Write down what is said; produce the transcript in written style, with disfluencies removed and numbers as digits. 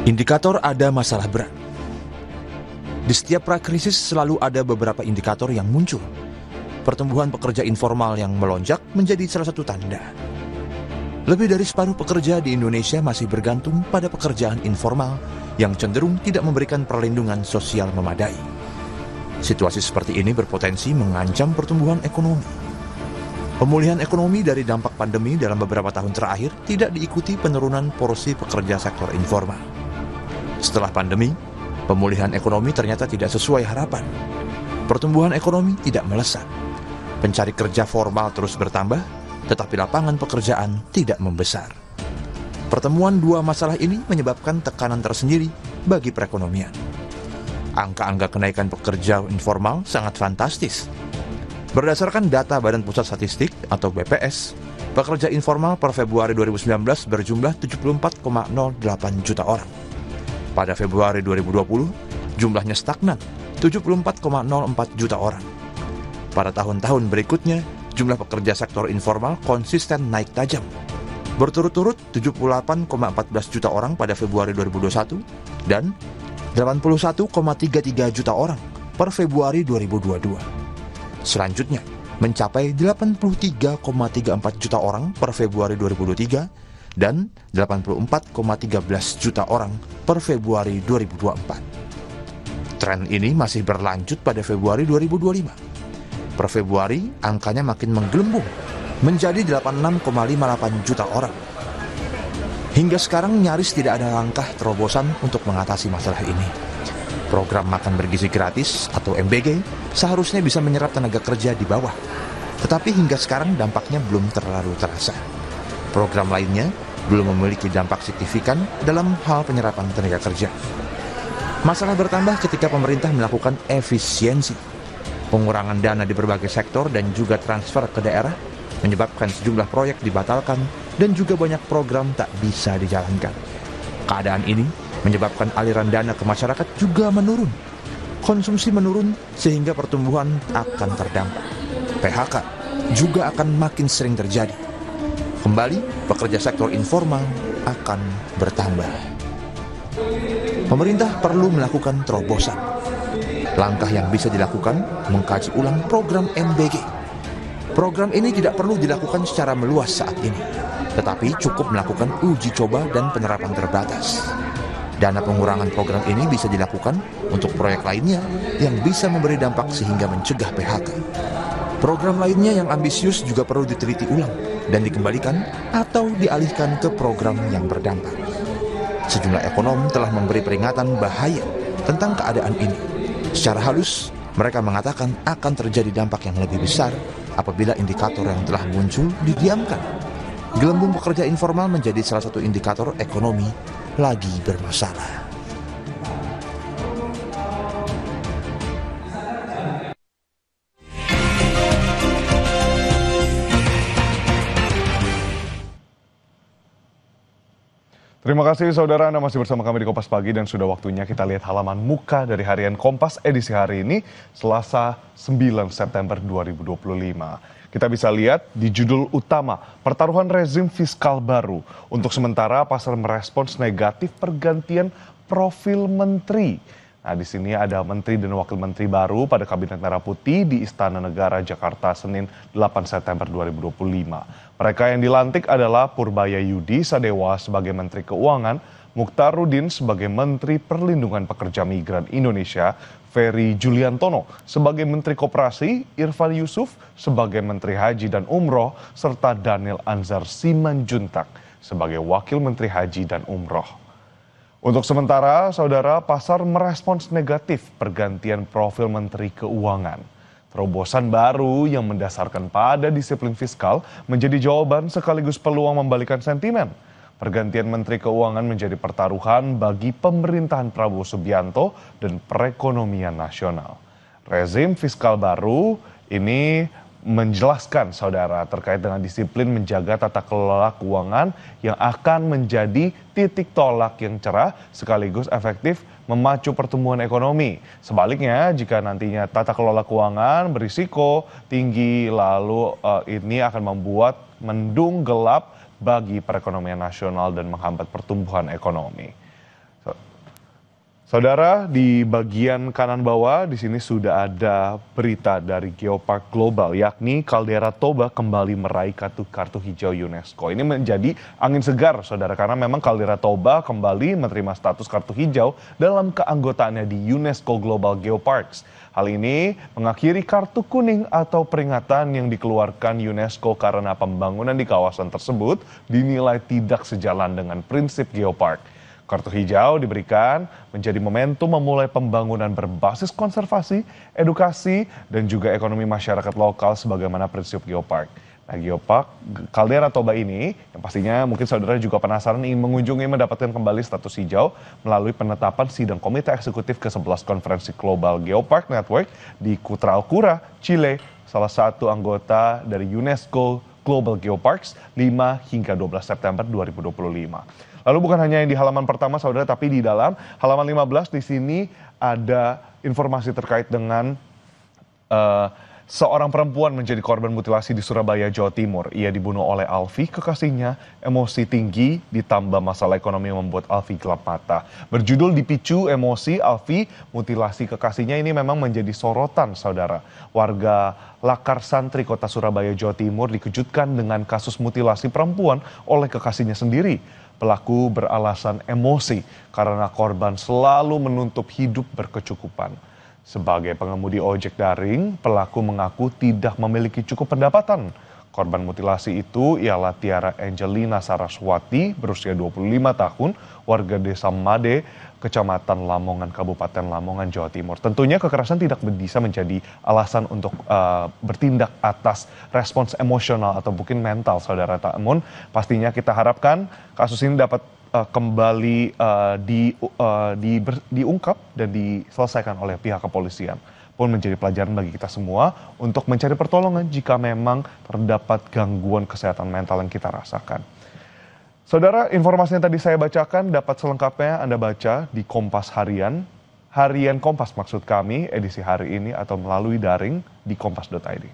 Indikator ada masalah berat. Di setiap prakrisis selalu ada beberapa indikator yang muncul. Pertumbuhan pekerja informal yang melonjak menjadi salah satu tanda. Lebih dari separuh pekerja di Indonesia masih bergantung pada pekerjaan informal yang cenderung tidak memberikan perlindungan sosial memadai. Situasi seperti ini berpotensi mengancam pertumbuhan ekonomi. Pemulihan ekonomi dari dampak pandemi dalam beberapa tahun terakhir tidak diikuti penurunan porsi pekerja sektor informal. Setelah pandemi, pemulihan ekonomi ternyata tidak sesuai harapan. Pertumbuhan ekonomi tidak melesat. Pencari kerja formal terus bertambah, tetapi lapangan pekerjaan tidak membesar. Pertemuan dua masalah ini menyebabkan tekanan tersendiri bagi perekonomian. Angka-angka kenaikan pekerja informal sangat fantastis. Berdasarkan data Badan Pusat Statistik atau BPS, pekerja informal per Februari 2019 berjumlah 74,08 juta orang. Pada Februari 2020, jumlahnya stagnan, 74,04 juta orang. Pada tahun-tahun berikutnya, jumlah pekerja sektor informal konsisten naik tajam. Berturut-turut 78,14 juta orang pada Februari 2021 dan 81,33 juta orang per Februari 2022. Selanjutnya, mencapai 83,34 juta orang per Februari 2023 dan 84,13 juta orang per Februari 2024. Tren ini masih berlanjut pada Februari 2025. Per Februari, angkanya makin menggelembung, menjadi 86,58 juta orang. Hingga sekarang nyaris tidak ada langkah terobosan untuk mengatasi masalah ini. Program makan bergizi gratis atau MBG seharusnya bisa menyerap tenaga kerja di bawah. Tetapi hingga sekarang dampaknya belum terlalu terasa. Program lainnya belum memiliki dampak signifikan dalam hal penyerapan tenaga kerja. Masalah bertambah ketika pemerintah melakukan efisiensi. Pengurangan dana di berbagai sektor dan juga transfer ke daerah menyebabkan sejumlah proyek dibatalkan dan juga banyak program tak bisa dijalankan. Keadaan ini menyebabkan aliran dana ke masyarakat juga menurun. Konsumsi menurun sehingga pertumbuhan akan terdampak. PHK juga akan makin sering terjadi. Kembali, pekerja sektor informal akan bertambah. Pemerintah perlu melakukan terobosan. Langkah yang bisa dilakukan, mengkaji ulang program MBG. Program ini tidak perlu dilakukan secara meluas saat ini, tetapi cukup melakukan uji coba dan penerapan terbatas. Dana pengurangan program ini bisa dilakukan untuk proyek lainnya yang bisa memberi dampak sehingga mencegah PHK. Program lainnya yang ambisius juga perlu diteliti ulang dan dikembalikan atau dialihkan ke program yang berdampak. Sejumlah ekonom telah memberi peringatan bahaya tentang keadaan ini. Secara halus, mereka mengatakan akan terjadi dampak yang lebih besar apabila indikator yang telah muncul didiamkan. Gelembung pekerja informal menjadi salah satu indikator ekonomi lagi bermasalah. Terima kasih saudara, Anda masih bersama kami di Kompas Pagi dan sudah waktunya kita lihat halaman muka dari harian Kompas edisi hari ini, Selasa 9 September 2025. Kita bisa lihat di judul utama, pertaruhan rezim fiskal baru. Untuk sementara pasar merespons negatif pergantian profil menteri. Nah, di sini ada menteri dan wakil menteri baru pada Kabinet Merah Putih di Istana Negara Jakarta Senin 8 September 2025. Mereka yang dilantik adalah Purbaya Yudi Sadewa sebagai Menteri Keuangan, Mukhtarudin sebagai Menteri Perlindungan Pekerja Migran Indonesia, Ferry Juliantono sebagai Menteri Koperasi, Irfan Yusuf sebagai Menteri Haji dan Umroh, serta Daniel Anzar Simanjuntak sebagai Wakil Menteri Haji dan Umroh. Untuk sementara, saudara, pasar merespons negatif pergantian profil Menteri Keuangan. Terobosan baru yang mendasarkan pada disiplin fiskal menjadi jawaban sekaligus peluang membalikan sentimen. Pergantian Menteri Keuangan menjadi pertaruhan bagi pemerintahan Prabowo Subianto dan perekonomian nasional. Rezim fiskal baru ini menjelaskan saudara terkait dengan disiplin menjaga tata kelola keuangan yang akan menjadi titik tolak yang cerah sekaligus efektif memacu pertumbuhan ekonomi. Sebaliknya jika nantinya tata kelola keuangan berisiko tinggi lalu ini akan membuat mendung gelap bagi perekonomian nasional dan menghambat pertumbuhan ekonomi. Saudara, di bagian kanan bawah di sini sudah ada berita dari Geopark Global, yakni Caldera Toba kembali meraih kartu hijau UNESCO. Ini menjadi angin segar, saudara, karena memang Caldera Toba kembali menerima status kartu hijau dalam keanggotaannya di UNESCO Global Geoparks. Hal ini mengakhiri kartu kuning atau peringatan yang dikeluarkan UNESCO karena pembangunan di kawasan tersebut dinilai tidak sejalan dengan prinsip Geopark. Kartu hijau diberikan menjadi momentum memulai pembangunan berbasis konservasi, edukasi, dan juga ekonomi masyarakat lokal sebagaimana prinsip Geopark. Nah, Geopark Caldera Toba ini yang pastinya mungkin saudara juga penasaran ingin mengunjungi mendapatkan kembali status hijau melalui penetapan sidang Komite Eksekutif ke-11 Konferensi Global Geopark Network di Kutralcura, Chile, salah satu anggota dari UNESCO Global Geoparks 5 hingga 12 September 2025. Lalu bukan hanya yang di halaman pertama saudara, tapi di dalam halaman 15 di sini ada informasi terkait dengan seorang perempuan menjadi korban mutilasi di Surabaya, Jawa Timur. Ia dibunuh oleh Alfi, kekasihnya. Emosi tinggi ditambah masalah ekonomi yang membuat Alfi gelap mata. Berjudul Dipicu Emosi, Alfi mutilasi kekasihnya ini memang menjadi sorotan saudara. Warga Lakar Santri Kota Surabaya, Jawa Timur dikejutkan dengan kasus mutilasi perempuan oleh kekasihnya sendiri. Pelaku beralasan emosi karena korban selalu menuntut hidup berkecukupan. Sebagai pengemudi ojek daring, pelaku mengaku tidak memiliki cukup pendapatan. Korban mutilasi itu ialah Tiara Angelina Saraswati, berusia 25 tahun, warga desa Made, Kecamatan Lamongan, Kabupaten Lamongan, Jawa Timur. Tentunya kekerasan tidak bisa menjadi alasan untuk bertindak atas respons emosional atau mungkin mental, saudara. Namun pastinya kita harapkan kasus ini dapat kembali diungkap dan diselesaikan oleh pihak kepolisian. Pun menjadi pelajaran bagi kita semua untuk mencari pertolongan jika memang terdapat gangguan kesehatan mental yang kita rasakan. Saudara, informasi yang tadi saya bacakan dapat selengkapnya Anda baca di Kompas Harian. Harian Kompas maksud kami, edisi hari ini atau melalui daring di kompas.id.